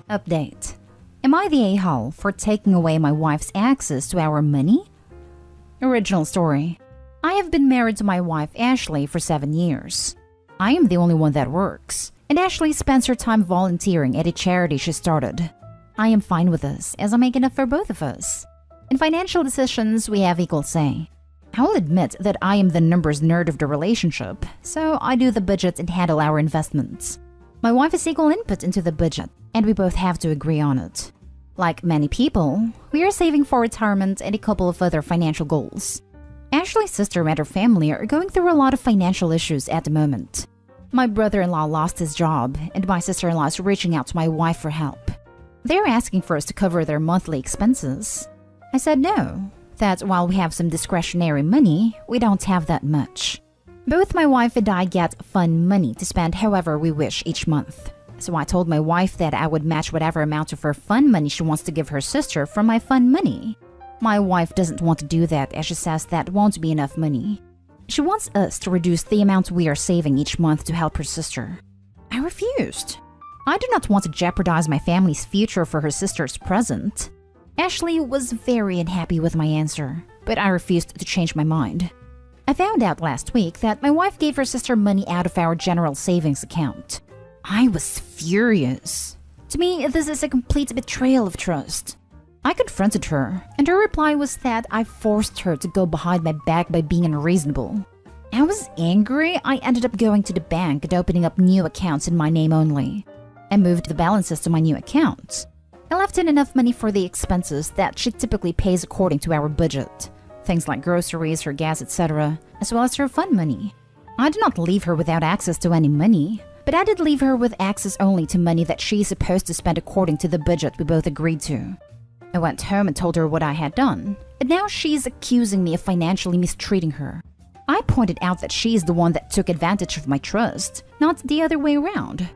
Update. Am I the a-hole for taking away my wife's access to our money? Original story. I have been married to my wife Ashley for 7 years. I am the only one that works, and Ashley spends her time volunteering at a charity she started. I am fine with this, as I make enough for both of us. In financial decisions, we have equal say. I will admit that I am the numbers nerd of the relationship, so I do the budget and handle our investments. My wife has equal input into the budget, and we both have to agree on it. Like many people, we are saving for retirement and a couple of other financial goals. Ashley's sister and her family are going through a lot of financial issues at the moment. My brother-in-law lost his job, and my sister-in-law is reaching out to my wife for help. They're asking for us to cover their monthly expenses. I said no, that while we have some discretionary money, we don't have that much. Both my wife and I get fun money to spend however we wish each month. So I told my wife that I would match whatever amount of her fun money she wants to give her sister from my fun money. My wife doesn't want to do that as she says that won't be enough money. She wants us to reduce the amount we are saving each month to help her sister. I refused. I do not want to jeopardize my family's future for her sister's present. Ashley was very unhappy with my answer, but I refused to change my mind. I found out last week that my wife gave her sister money out of our general savings account. I was furious. To me, this is a complete betrayal of trust. I confronted her, and her reply was that I forced her to go behind my back by being unreasonable. I was angry. I ended up going to the bank and opening up new accounts in my name only. I moved the balances to my new accounts. I left in enough money for the expenses that she typically pays according to our budget. Things like groceries, her gas, etc., as well as her fun money. I did not leave her without access to any money, but I did leave her with access only to money that she is supposed to spend according to the budget we both agreed to. I went home and told her what I had done, and now she's accusing me of financially mistreating her. I pointed out that she's the one that took advantage of my trust, not the other way around.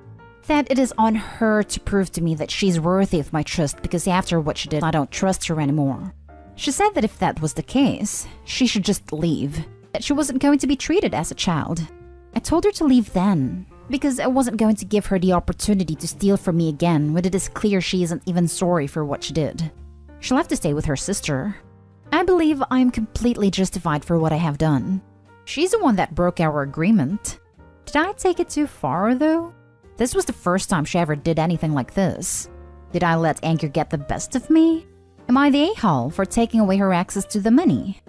That it is on her to prove to me that she's worthy of my trust because after what she did, I don't trust her anymore. She said that if that was the case, she should just leave, that she wasn't going to be treated as a child. I told her to leave then, because I wasn't going to give her the opportunity to steal from me again when it is clear she isn't even sorry for what she did. She'll have to stay with her sister. I believe I am completely justified for what I have done. She's the one that broke our agreement. Did I take it too far, though? This was the first time she ever did anything like this. Did I let anger get the best of me? Am I the a-hole for taking away her access to the money?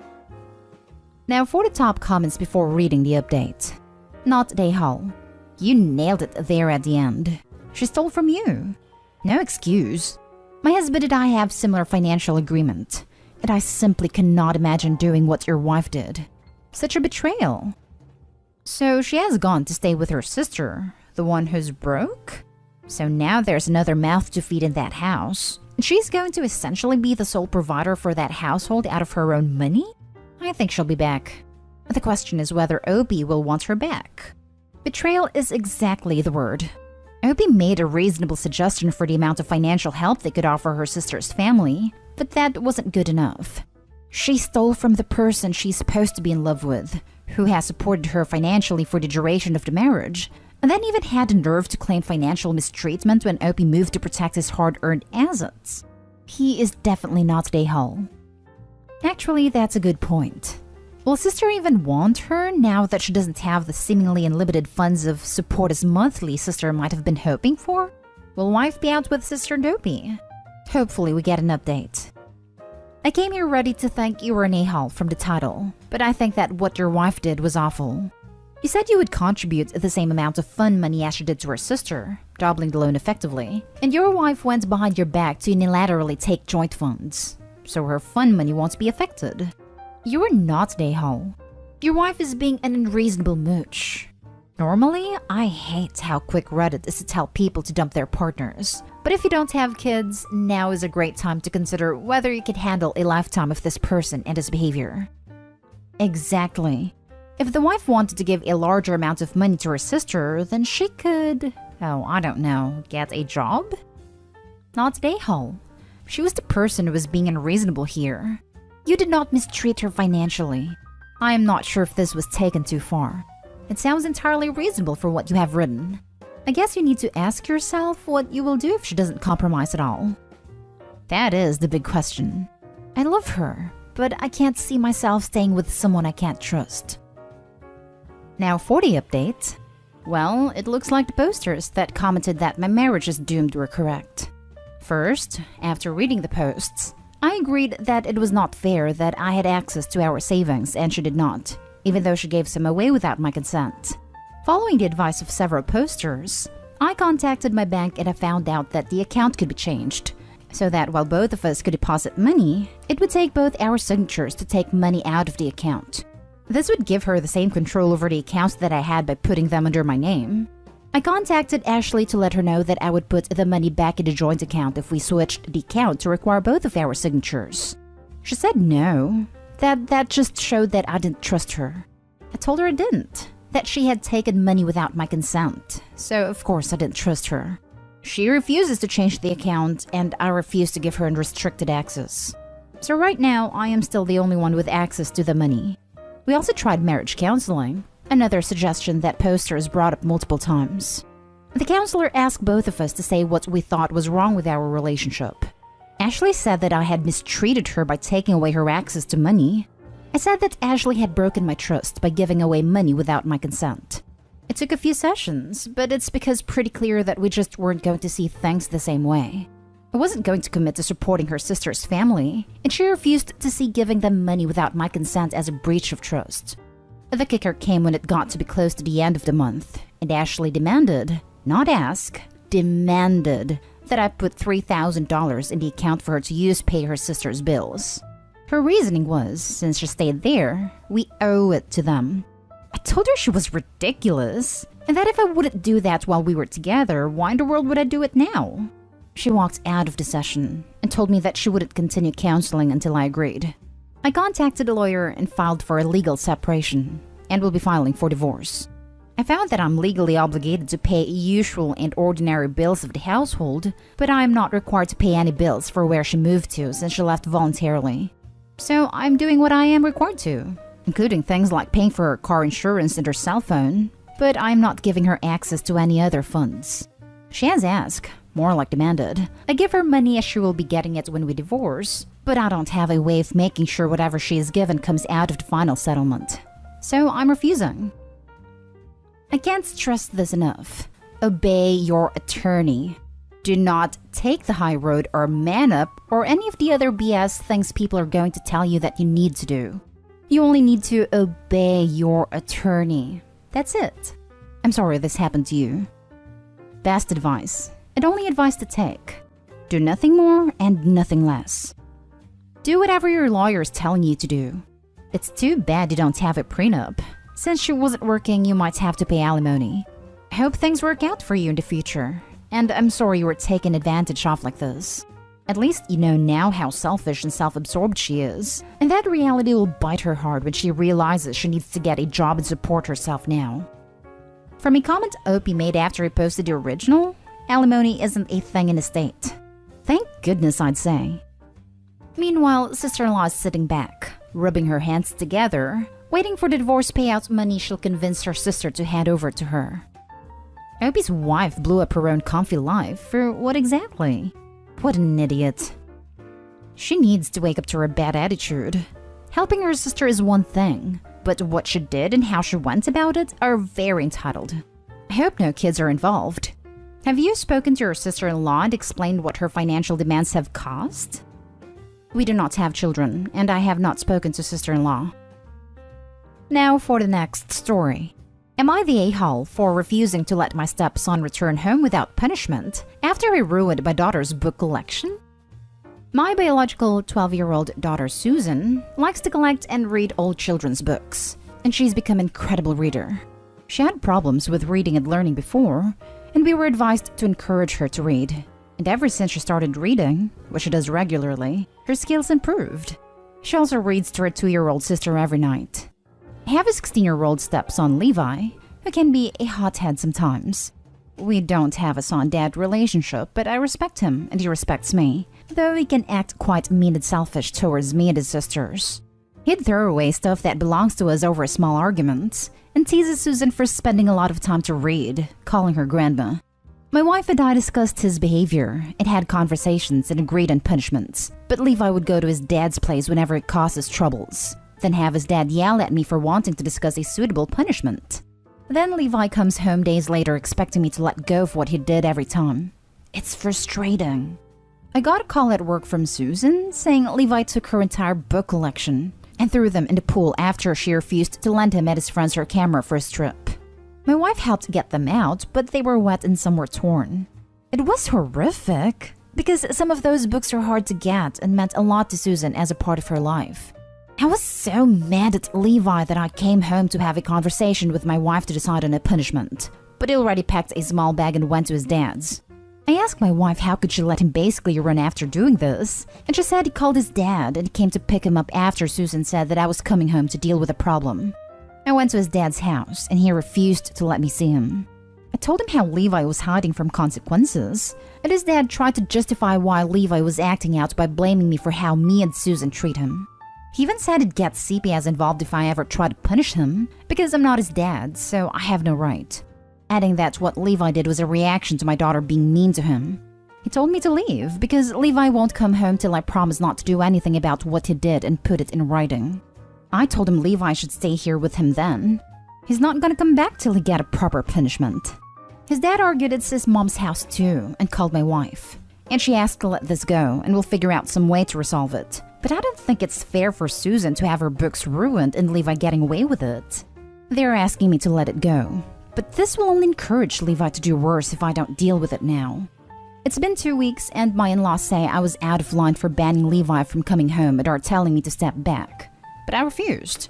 Now for the top comments before reading the update. Not the a-hole. You nailed it there at the end. She stole from you. No excuse. My husband and I have similar financial agreement, and I simply cannot imagine doing what your wife did. Such a betrayal. So she has gone to stay with her sister, the one who's broke? So now there's another mouth to feed in that house. And she's going to essentially be the sole provider for that household out of her own money? I think she'll be back. The question is whether Opie will want her back. Betrayal is exactly the word. Opie made a reasonable suggestion for the amount of financial help they could offer her sister's family, but that wasn't good enough. She stole from the person she's supposed to be in love with, who has supported her financially for the duration of the marriage, and then even had the nerve to claim financial mistreatment when Opie moved to protect his hard-earned assets. He is definitely not the a-hole. Actually, that's a good point. Will sister even want her now that she doesn't have the seemingly unlimited funds of support as monthly sister might have been hoping for? Will wife be out with sister Opie? Hopefully we get an update. I came here ready to thank you were an a-hole from the title, but I think that what your wife did was awful. You said you would contribute the same amount of fun money as she did to her sister, doubling the loan effectively, and your wife went behind your back to unilaterally take joint funds, so her fun money won't be affected. You are not the a-hole. Your wife is being an unreasonable mooch. Normally, I hate how quick Reddit is to tell people to dump their partners. But if you don't have kids, now is a great time to consider whether you can handle a lifetime of this person and his behavior. Exactly. If the wife wanted to give a larger amount of money to her sister, then she could, I don't know, get a job? Not the a-hole. She was the person who was being unreasonable here. You did not mistreat her financially. I am not sure if this was taken too far. It sounds entirely reasonable for what you have written. I guess you need to ask yourself what you will do if she doesn't compromise at all. That is the big question. I love her, but I can't see myself staying with someone I can't trust. Now for the update. Well, it looks like the posters that commented that my marriage is doomed were correct. First, after reading the posts, I agreed that it was not fair that I had access to our savings and she did not, even though she gave some away without my consent. Following the advice of several posters, I contacted my bank and I found out that the account could be changed, so that while both of us could deposit money, it would take both our signatures to take money out of the account. This would give her the same control over the accounts that I had by putting them under my name. I contacted Ashley to let her know that I would put the money back in the joint account if we switched the account to require both of our signatures. She said no, that just showed that I didn't trust her. I told her I didn't, that she had taken money without my consent, so of course I didn't trust her. She refuses to change the account and I refuse to give her unrestricted access. So right now I am still the only one with access to the money. We also tried marriage counseling, another suggestion that posters brought up multiple times. The counselor asked both of us to say what we thought was wrong with our relationship. Ashley said that I had mistreated her by taking away her access to money. I said that Ashley had broken my trust by giving away money without my consent. It took a few sessions, but it's because pretty clear that we just weren't going to see things the same way. I wasn't going to commit to supporting her sister's family, and she refused to see giving them money without my consent as a breach of trust. The kicker came when it got to be close to the end of the month, and Ashley demanded, not ask, demanded that I put $3,000 in the account for her to use to pay her sister's bills. Her reasoning was, since she stayed there, we owe it to them. I told her she was ridiculous, and that if I wouldn't do that while we were together, why in the world would I do it now? She walked out of the session and told me that she wouldn't continue counseling until I agreed. I contacted a lawyer and filed for a legal separation, and will be filing for divorce. I found that I'm legally obligated to pay usual and ordinary bills of the household, but I am not required to pay any bills for where she moved to since she left voluntarily. So I'm doing what I am required to, including things like paying for her car insurance and her cell phone, but I'm not giving her access to any other funds. She has asked, more like demanded, I give her money as she will be getting it when we divorce, but I don't have a way of making sure whatever she is given comes out of the final settlement. So I'm refusing. I can't stress this enough. Obey your attorney. Do not take the high road or man up or any of the other BS things people are going to tell you that you need to do. You only need to obey your attorney. That's it. I'm sorry this happened to you. Best advice, and only advice to take. Do nothing more and nothing less. Do whatever your lawyer is telling you to do. It's too bad you don't have a prenup. Since she wasn't working, you might have to pay alimony. I hope things work out for you in the future. And I'm sorry you were taken advantage of like this. At least you know now how selfish and self-absorbed she is. And that reality will bite her hard when she realizes she needs to get a job and support herself now. From a comment Opie made after he posted the original, alimony isn't a thing in the state. Thank goodness, I'd say. Meanwhile, sister-in-law is sitting back, rubbing her hands together, waiting for the divorce payout money she'll convince her sister to hand over to her. Opie's wife blew up her own comfy life for what exactly? What an idiot. She needs to wake up to her bad attitude. Helping her sister is one thing, but what she did and how she went about it are very entitled. I hope no kids are involved. Have you spoken to your sister-in-law and explained what her financial demands have cost? We do not have children, and I have not spoken to sister-in-law. Now for the next story. Am I the a-hole for refusing to let my stepson return home without punishment after he ruined my daughter's book collection? My biological 12-year-old daughter Susan likes to collect and read old children's books, and she's become an incredible reader. She had problems with reading and learning before, and we were advised to encourage her to read. And ever since she started reading, which she does regularly, her skills improved. She also reads to her 2-year-old sister every night. I have a 16-year-old stepson, Levi, who can be a hothead sometimes. We don't have a son-dad relationship, but I respect him and he respects me, though he can act quite mean and selfish towards me and his sisters. He'd throw away stuff that belongs to us over small arguments, and teases Susan for spending a lot of time to read, calling her grandma. My wife and I discussed his behavior and had conversations and agreed on punishments, but Levi would go to his dad's place whenever it causes troubles, then have his dad yell at me for wanting to discuss a suitable punishment. Then Levi comes home days later expecting me to let go of what he did every time. It's frustrating. I got a call at work from Susan saying Levi took her entire book collection and threw them in the pool after she refused to lend him and his friends her camera for his trip. My wife helped get them out, but they were wet and some were torn. It was horrific, because some of those books are hard to get and meant a lot to Susan as a part of her life. I was so mad at Levi that I came home to have a conversation with my wife to decide on a punishment, but he already packed a small bag and went to his dad's. I asked my wife how could she let him basically run after doing this, and she said he called his dad and came to pick him up after Susan said that I was coming home to deal with a problem. I went to his dad's house, and he refused to let me see him. I told him how Levi was hiding from consequences, and his dad tried to justify why Levi was acting out by blaming me for how me and Susan treat him. He even said he'd get CPS involved if I ever tried to punish him, because I'm not his dad, so I have no right. Adding that what Levi did was a reaction to my daughter being mean to him. He told me to leave, because Levi won't come home till I promise not to do anything about what he did and put it in writing. I told him Levi should stay here with him then. He's not gonna come back till he get a proper punishment. His dad argued it's his mom's house too and called my wife. And she asked to let this go and we'll figure out some way to resolve it. But I don't think it's fair for Susan to have her books ruined and Levi getting away with it. They're asking me to let it go. But this will only encourage Levi to do worse if I don't deal with it now. It's been 2 weeks and my in-laws say I was out of line for banning Levi from coming home and are telling me to step back. But I refused.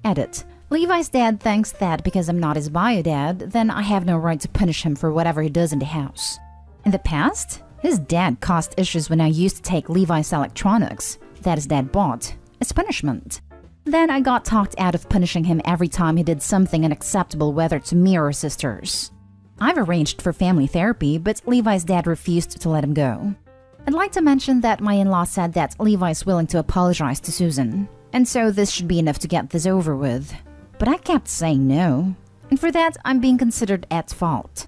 Edit. Levi's dad thinks that because I'm not his bio dad, then I have no right to punish him for whatever he does in the house. In the past, his dad caused issues when I used to take Levi's electronics that his dad bought as punishment. Then I got talked out of punishing him every time he did something unacceptable, whether to me or his sisters. I've arranged for family therapy, but Levi's dad refused to let him go. I'd like to mention that my in-law said that Levi is willing to apologize to Susan, and so this should be enough to get this over with. But I kept saying no, and for that I'm being considered at fault.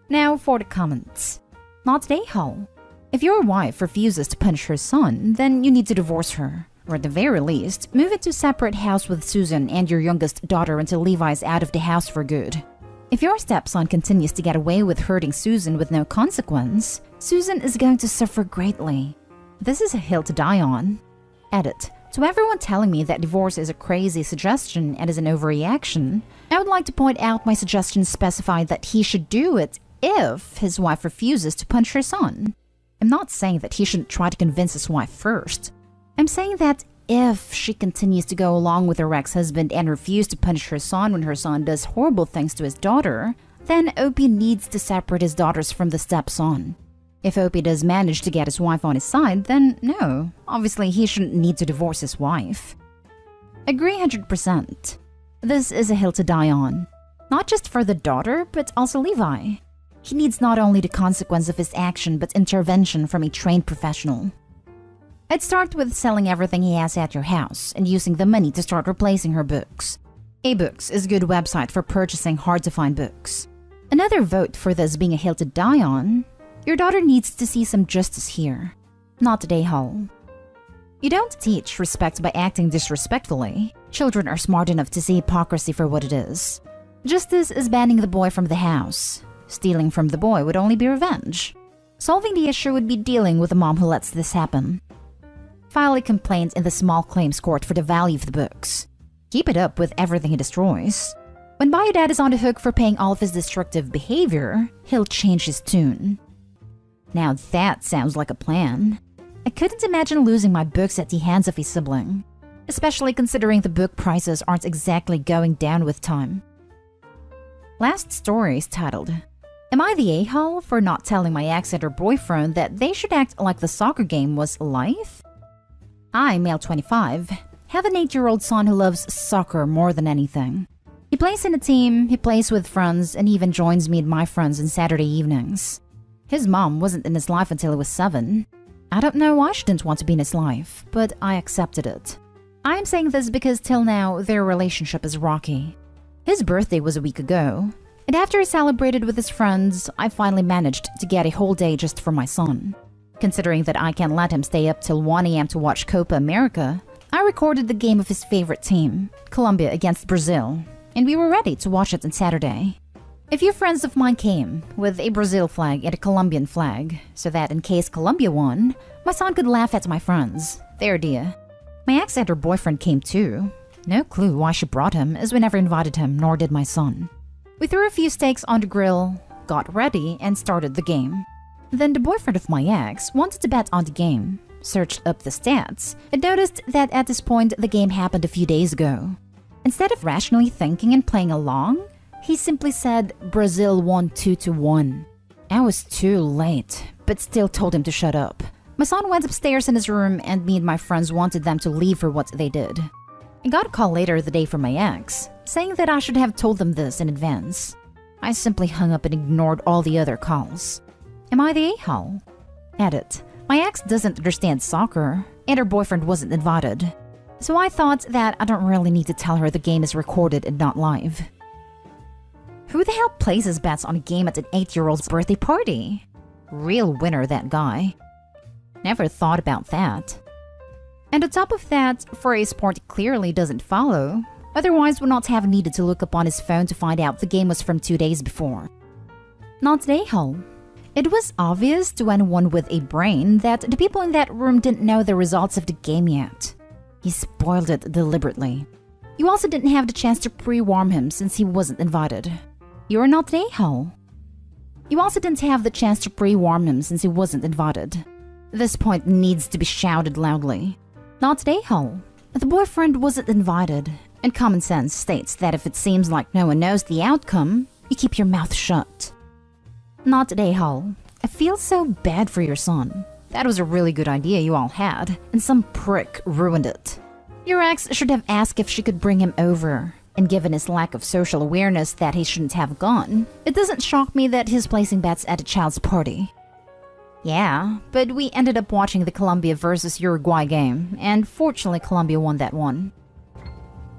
Now for the comments. Not a-hole. If your wife refuses to punish her son, then you need to divorce her. Or at the very least, move into a separate house with Susan and your youngest daughter until Levi's out of the house for good. If your stepson continues to get away with hurting Susan with no consequence, Susan is going to suffer greatly. This is a hill to die on. Edit. To everyone telling me that divorce is a crazy suggestion and is an overreaction, I would like to point out my suggestion specified that he should do it if his wife refuses to punish her son. I'm not saying that he shouldn't try to convince his wife first. I'm saying that if she continues to go along with her ex-husband and refuse to punish her son when her son does horrible things to his daughter, then Opie needs to separate his daughters from the stepson. If Opie does manage to get his wife on his side, then no, obviously he shouldn't need to divorce his wife. Agree 100%. This is a hill to die on. Not just for the daughter, but also Levi. He needs not only the consequence of his action, but intervention from a trained professional. I'd start with selling everything he has at your house and using the money to start replacing her books. A-Books is a good website for purchasing hard-to-find books. Another vote for this being a hill to die on: your daughter needs to see some justice here, not a day-hole. You don't teach respect by acting disrespectfully. Children are smart enough to see hypocrisy for what it is. Justice is banning the boy from the house. Stealing from the boy would only be revenge. Solving the issue would be dealing with the mom who lets this happen. File a complaint in the small claims court for the value of the books. Keep it up with everything he destroys. When Bio Dad is on the hook for paying all of his destructive behavior, he'll change his tune. Now that sounds like a plan. I couldn't imagine losing my books at the hands of a sibling, especially considering the book prices aren't exactly going down with time. Last story is titled, "Am I the a-hole for not telling my ex and her boyfriend that they should act like the soccer game was life?" I, male 25, have an 8-year-old son who loves soccer more than anything. He plays in a team, he plays with friends, and even joins me and my friends on Saturday evenings. His mom wasn't in his life until he was 7. I don't know why she didn't want to be in his life, but I accepted it. I am saying this because till now, their relationship is rocky. His birthday was a week ago, and after he celebrated with his friends, I finally managed to get a whole day just for my son. Considering that I can't let him stay up till 1 a.m. to watch Copa America, I recorded the game of his favorite team, Colombia against Brazil, and we were ready to watch it on Saturday. A few friends of mine came with a Brazil flag and a Colombian flag, so that in case Colombia won, my son could laugh at my friends. Their idea. My ex and her boyfriend came too. No clue why she brought him, as we never invited him, nor did my son. We threw a few steaks on the grill, got ready, and started the game. Then the boyfriend of my ex wanted to bet on the game, searched up the stats, and noticed that at this point the game happened a few days ago. Instead of rationally thinking and playing along, he simply said Brazil won 2-1. I was too late, but still told him to shut up. My son went upstairs in his room and me and my friends wanted them to leave for what they did. I got a call later the day from my ex, saying that I should have told them this in advance. I simply hung up and ignored all the other calls. Am I the a-hole? Edit. My ex doesn't understand soccer, and her boyfriend wasn't invited. So I thought that I don't really need to tell her the game is recorded and not live. Who the hell places bets on a game at an 8-year-old's birthday party? Real winner, that guy. Never thought about that. And on top of that, for a sport he clearly doesn't follow, otherwise would not have needed to look up on his phone to find out the game was from 2 days before. Not the a-hole. It was obvious to anyone with a brain that the people in that room didn't know the results of the game yet. He spoiled it deliberately. You also didn't have the chance to pre-warm him since he wasn't invited. You're not the a-hole. You also didn't have the chance to pre-warm him since he wasn't invited. This point needs to be shouted loudly. Not the a-hole. The boyfriend wasn't invited, and common sense states that if it seems like no one knows the outcome, you keep your mouth shut. Not the a-hole. I feel so bad for your son. That was a really good idea you all had, and some prick ruined it. Your ex should have asked if she could bring him over, and given his lack of social awareness that he shouldn't have gone, it doesn't shock me that he's placing bets at a child's party. Yeah, but we ended up watching the Colombia versus Uruguay game, and fortunately Colombia won that one.